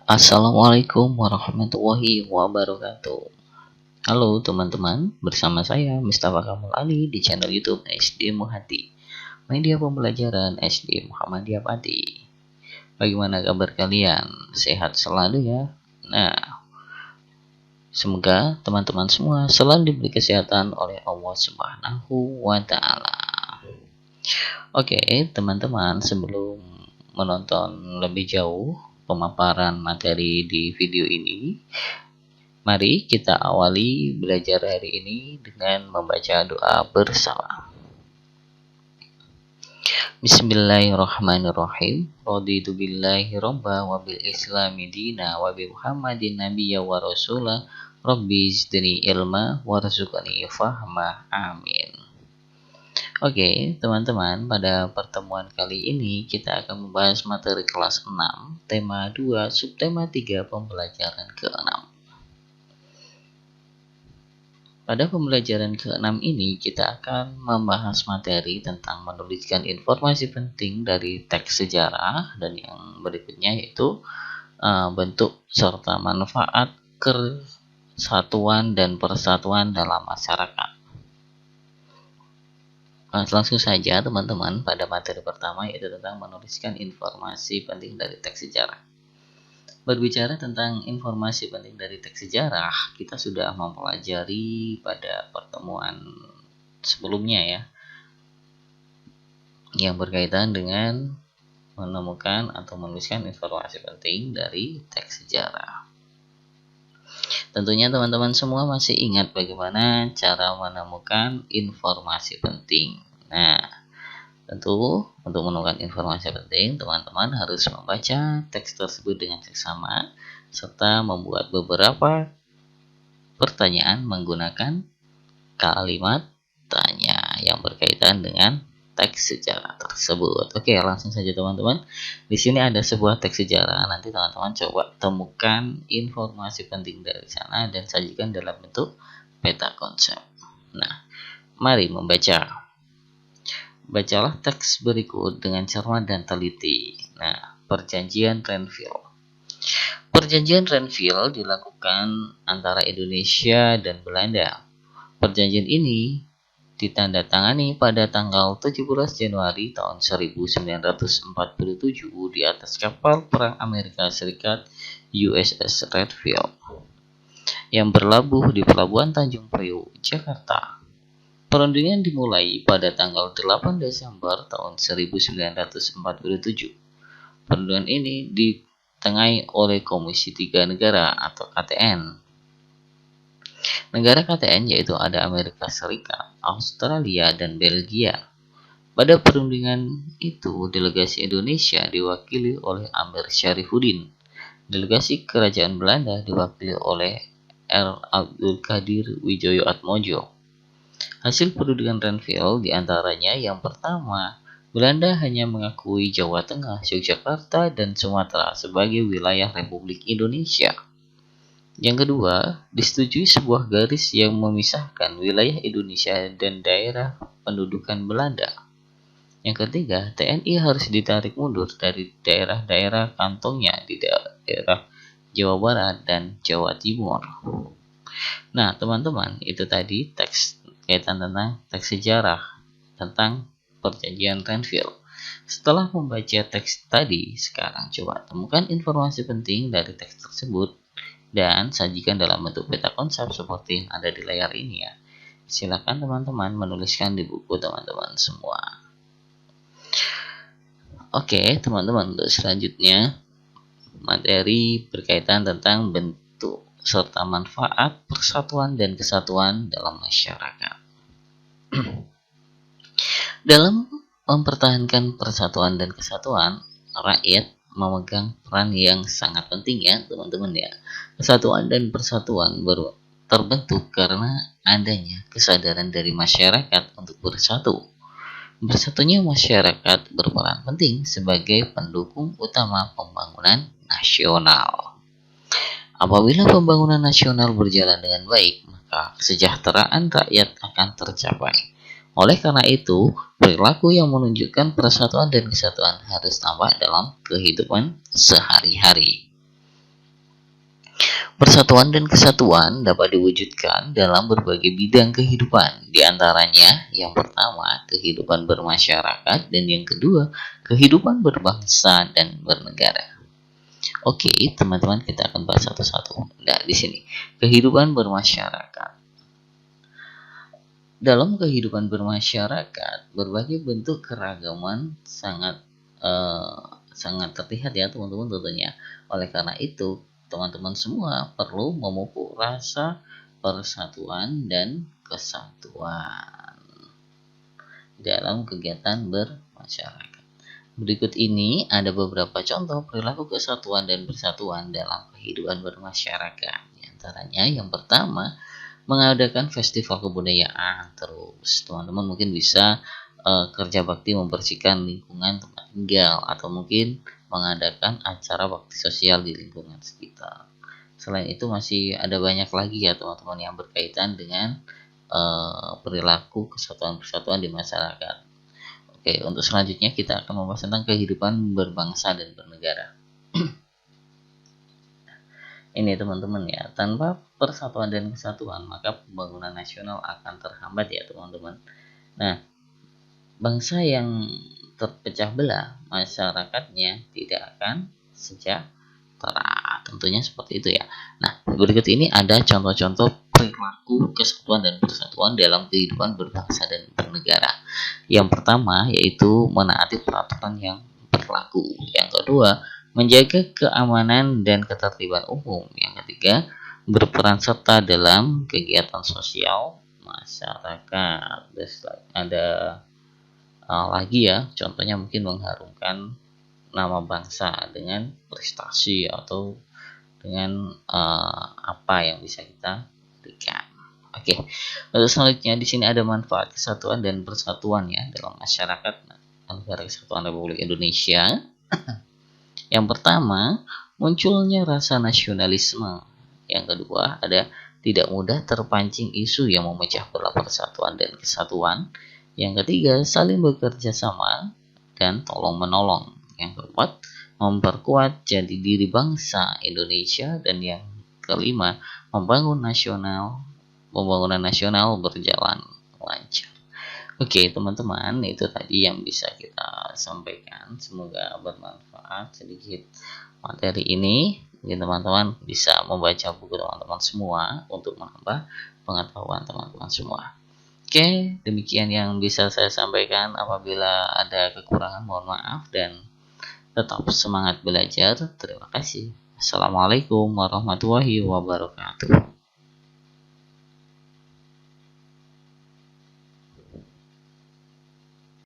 Assalamualaikum warahmatullahi wabarakatuh. Halo teman-teman, bersama saya Mustafa Kamal Ali di channel YouTube SD Muhati, media pembelajaran SD Muhammadiyah Pati. Bagaimana kabar kalian? Sehat selalu ya? Nah, semoga teman-teman semua selalu diberi kesehatan oleh Allah Subhanahu wa Ta'ala. Oke, teman-teman, sebelum menonton lebih jauh pemaparan materi di video ini, mari kita awali belajar hari ini dengan membaca doa bersama. Bismillahirrahmanirrahim. Raditu billahi robba wa bil islami dina wa bi Muhammadin nabiyya wa rasulah. Rabbi zidni ilma warzuqni fahma. Amin. Oke, teman-teman, pada pertemuan kali ini kita akan membahas materi kelas 6, tema 2, subtema 3, pembelajaran ke-6. Pada pembelajaran ke-6 ini kita akan membahas materi tentang menuliskan informasi penting dari teks sejarah, dan yang berikutnya yaitu bentuk serta manfaat kesatuan dan persatuan dalam masyarakat. Langsung saja teman-teman pada materi pertama, yaitu tentang menuliskan informasi penting dari teks sejarah. Berbicara tentang informasi penting dari teks sejarah, kita sudah mempelajari pada pertemuan sebelumnya ya, yang berkaitan dengan menemukan atau menuliskan informasi penting dari teks sejarah. Tentunya teman-teman semua masih ingat bagaimana cara menemukan informasi penting. Nah, tentu untuk menemukan informasi penting, teman-teman harus membaca teks tersebut dengan seksama serta membuat beberapa pertanyaan menggunakan kalimat tanya yang berkaitan dengan teks sejarah tersebut. Oke, langsung saja teman-teman. Di sini ada sebuah teks sejarah. Nanti teman-teman coba temukan informasi penting dari sana dan sajikan dalam bentuk peta konsep. Nah, mari membaca. Bacalah teks berikut dengan cermat dan teliti. Nah, Perjanjian Renville. Perjanjian Renville dilakukan antara Indonesia dan Belanda. Perjanjian ini ditandatangani pada tanggal 17 Januari tahun 1947 di atas kapal perang Amerika Serikat USS Renville yang berlabuh di Pelabuhan Tanjung Priok, Jakarta. Perundingan dimulai pada tanggal 8 Desember tahun 1947. Perundingan ini ditengahi oleh Komisi Tiga Negara atau KTN. Negara KTN yaitu ada Amerika Serikat, Australia, dan Belgia. Pada perundingan itu, delegasi Indonesia diwakili oleh Amir Syarifuddin. Delegasi Kerajaan Belanda diwakili oleh R. Abdul Qadir Wijoyo-Atmojo. Hasil perundingan Renville diantaranya yang pertama, Belanda hanya mengakui Jawa Tengah, Yogyakarta, dan Sumatera sebagai wilayah Republik Indonesia. Yang kedua, disetujui sebuah garis yang memisahkan wilayah Indonesia dan daerah pendudukan Belanda. Yang ketiga, TNI harus ditarik mundur dari daerah-daerah kantongnya di daerah Jawa Barat dan Jawa Timur. Nah, teman-teman, itu tadi teks kaitan tentang teks sejarah tentang Perjanjian Renville. Setelah membaca teks tadi, sekarang coba temukan informasi penting dari teks tersebut dan sajikan dalam bentuk peta konsep seperti yang ada di layar ini ya. Silakan teman-teman menuliskan di buku teman-teman semua. Oke, teman-teman, untuk selanjutnya materi berkaitan tentang bentuk serta manfaat persatuan dan kesatuan dalam masyarakat. Dalam mempertahankan persatuan dan kesatuan, rakyat memegang peran yang sangat penting ya teman-teman ya. Kesatuan dan persatuan baru terbentuk karena adanya kesadaran dari masyarakat untuk bersatu. Bersatunya masyarakat berperan penting sebagai pendukung utama pembangunan nasional. Apabila pembangunan nasional berjalan dengan baik, maka kesejahteraan rakyat akan tercapai. Oleh karena itu, perilaku yang menunjukkan persatuan dan kesatuan harus tampak dalam kehidupan sehari-hari. Persatuan dan kesatuan dapat diwujudkan dalam berbagai bidang kehidupan. Di antaranya, yang pertama, kehidupan bermasyarakat, dan yang kedua, kehidupan berbangsa dan bernegara. Oke, teman-teman, kita akan bahas satu-satu. Nah, di sini, kehidupan bermasyarakat. Dalam kehidupan bermasyarakat, berbagai bentuk keragaman sangat terlihat ya, teman-teman, tentunya. Oleh karena itu, teman-teman semua perlu memupuk rasa persatuan dan kesatuan dalam kegiatan bermasyarakat. Berikut ini ada beberapa contoh perilaku kesatuan dan persatuan dalam kehidupan bermasyarakat. Di antaranya yang pertama, mengadakan festival kebudayaan. Terus teman-teman mungkin bisa kerja bakti membersihkan lingkungan tempat tinggal, atau mungkin mengadakan acara bakti sosial di lingkungan sekitar. Selain itu masih ada banyak lagi ya teman-teman yang berkaitan dengan perilaku kesatuan persatuan di masyarakat. Oke, untuk selanjutnya kita akan membahas tentang kehidupan berbangsa dan bernegara. Ini teman-teman ya, tanpa persatuan dan kesatuan maka pembangunan nasional akan terhambat ya teman-teman. Nah, bangsa yang terpecah belah, masyarakatnya tidak akan sejahtera. Tentunya seperti itu ya. Nah, berikut ini ada contoh-contoh perilaku kesatuan dan persatuan dalam kehidupan berbangsa dan bernegara. Yang pertama yaitu menaati peraturan yang berlaku. Yang kedua, menjaga keamanan dan ketertiban umum. Yang ketiga, berperan serta dalam kegiatan sosial masyarakat. Ada lagi ya, contohnya mungkin mengharumkan nama bangsa dengan prestasi atau dengan apa yang bisa kita berikan. Oke, lalu selanjutnya di sini ada manfaat kesatuan dan persatuan ya dalam masyarakat negara kesatuan Republik Indonesia. Yang pertama, munculnya rasa nasionalisme. Yang kedua, ada tidak mudah terpancing isu yang memecah belah persatuan dan kesatuan. Yang ketiga, saling bekerja sama dan tolong-menolong. Yang keempat, memperkuat jati diri bangsa Indonesia. Dan yang kelima, pembangunan nasional berjalan lancar. Oke, teman-teman, itu tadi yang bisa kita sampaikan. Semoga bermanfaat sedikit materi ini. Mungkin teman-teman bisa membaca buku teman-teman semua untuk menambah pengetahuan teman-teman semua. Oke, demikian yang bisa saya sampaikan. Apabila ada kekurangan, mohon maaf, dan tetap semangat belajar. Terima kasih. Assalamualaikum warahmatullahi wabarakatuh.